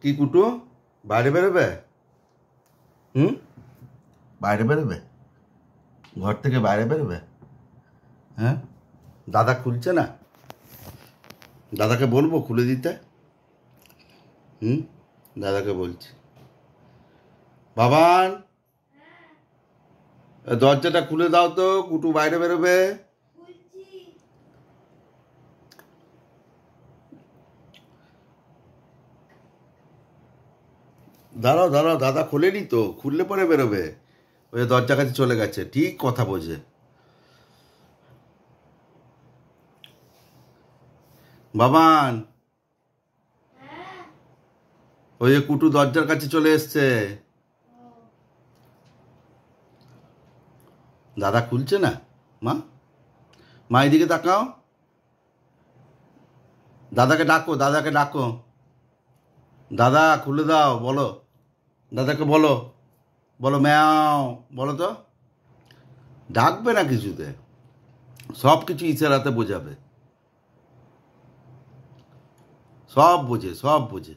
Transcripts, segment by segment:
কি কুটু বাইরে বেরোবে? বাইরে বেরোবে? ঘর থেকে বাইরে বেরোবে? হ্যাঁ, দাদা খুলছে না? দাদাকে বলবো খুলে দিতে? দাদাকে বলছি। বাবান, দরজাটা খুলে দাও তো, কুটু বাইরে বেরোবে। দাঁড়াও দাঁড়াও, দাদা খোলেনি তো, খুললে পরে বেরোবে। ওই দরজা কাছে চলে গেছে, ঠিক কথা বোঝে। বাবান, ওই যে কুটু দরজার কাছে চলে এসছে। দাদা খুলছে না। মা, মা এদিকে তাকাও, দাদাকে ডাকো, দাদাকে ডাকো। দাদা খুলে দাও, বলো দাদাকে, বলো বলো ম্যাও, বলো তো। ডাকবে না কিছুতে, সব কিছু ইশারাতে বোঝাবে। সব বোঝে, সব বোঝে।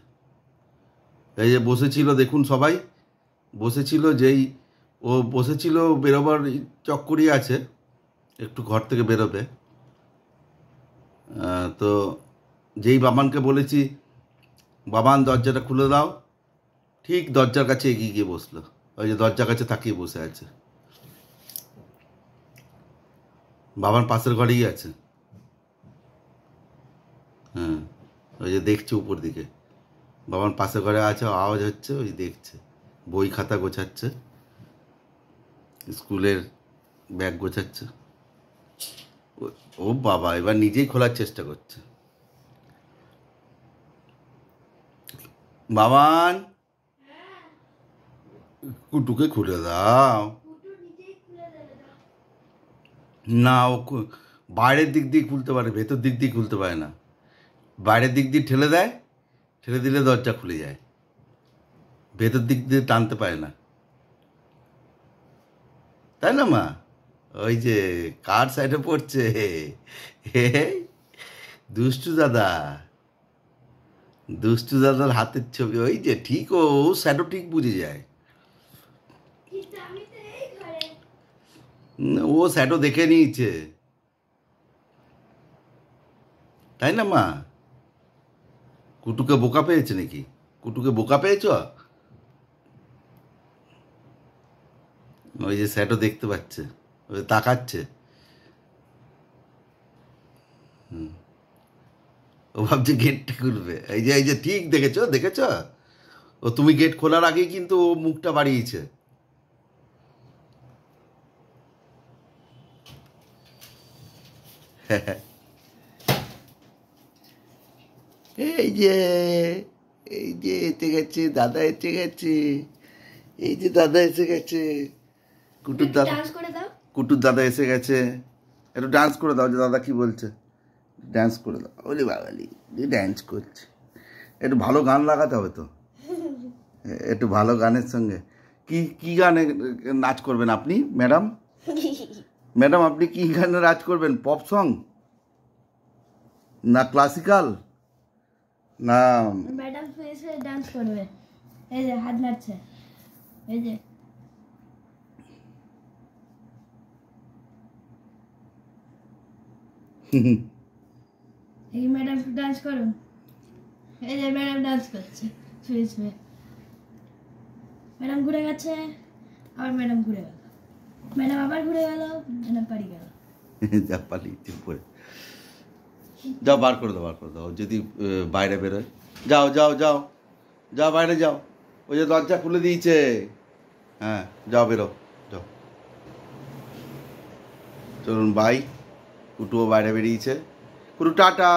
এই যে বসেছিল, দেখুন সবাই বসেছিল, যেই ও বসেছিল বেরোবার চক্করই আছে, একটু ঘর থেকে বেরোবে। তো যেই বাবানকে বলেছি বাবান দরজাটা খুলে দাও, ঠিক দরজার কাছে এগিয়ে গিয়ে বসলো। ওই যে দরজার কাছে তাকিয়ে বসে আছে। বাবান পাশের ঘরেই আছে। হ্যাঁ, ওই যে দেখছে উপর দিকে। বাবান পাশের ঘরে আছে, আওয়াজ হচ্ছে, ওই দেখছে। বই খাতা গোছাচ্ছে, স্কুলের ব্যাগ গোছাচ্ছে। ও বাবা, এবার নিজেই খোলার চেষ্টা করছে। বাবান, কুটুকে খুলে দাও না। ও বাইরের দিক দিয়ে খুলতে পারে, ভেতর দিক দিয়ে খুলতে পারে না। বাইরের দিক দিয়ে ঠেলে দেয়, ঠেলে দিলে দরজা খুলে যায়। ভেতর দিক দিয়ে টানতে পারে না, তাই না মা? ওই যে কার সাইডে পড়ছে, দুষ্টু দাদা, দুষ্টু দাদার হাতের ছবি। ওই যে ঠিক, ও শ্যাডো ঠিক বুঝে যায়। ও শ্যাডো দেখে নিয়েছে, তাই না মা? কুটুকে বোকা পেয়েছে নাকি? কুটুকে বোকা পেয়েছ? ওই যে শ্যাডো দেখতে পাচ্ছে, ওই তাকাচ্ছে। ও ভাবছে গেটটা খুলবে। এই যে ঠিক দেখেছ, দেখেছ? ও তুমি গেট খোলার আগেই কিন্তু ও মুখটা বাড়িয়েছে। এই যে, এই যে এসে গেছে দাদা, এসে গেছে। এই যে দাদা এসে গেছে, কুটুর দাদা, কুটুর দাদা এসে গেছে। একটু ডান্স করে দাও, যে দাদা কি বলছে, ডান্স করে দাও। ওরে বাবালি, ডান্স করছে। একটু ভালো গান লাগাতে হবে তো, একটু ভালো গানের সঙ্গে। কি কি গানে নাচ করবেন আপনি ম্যাডাম? ম্যাডাম আপনি কি গানে নাচ করবেন? পপ সং না ক্লাসিক্যাল না? ম্যাডাম এসে ডান্স করবে। এই যে হাত নাড়ছে, এই যে এই ম্যাডাম ডান্স করুন। এই যে ম্যাডাম ডান্স করছে শুয়ে শুয়ে। ম্যাডাম ঘুরে গেছে, আবার ম্যাডাম ঘুরে গেল, ম্যাডাম আবার ঘুরে গেল, ম্যাডাম পারি গেল। যা পালিয়ে পরে যাও, বার করে দাও, বার করে দাও। যদি বাইরে বেরোয়, যাও যাও যাও যাও, বাইরে যাও। ওই যে দরজা খুলে দিয়েছে। হ্যাঁ, যাও, বেরো, যাও। চলুন বাই। কুটুও বাইরে বেরিয়েছে। কুটু টাটা।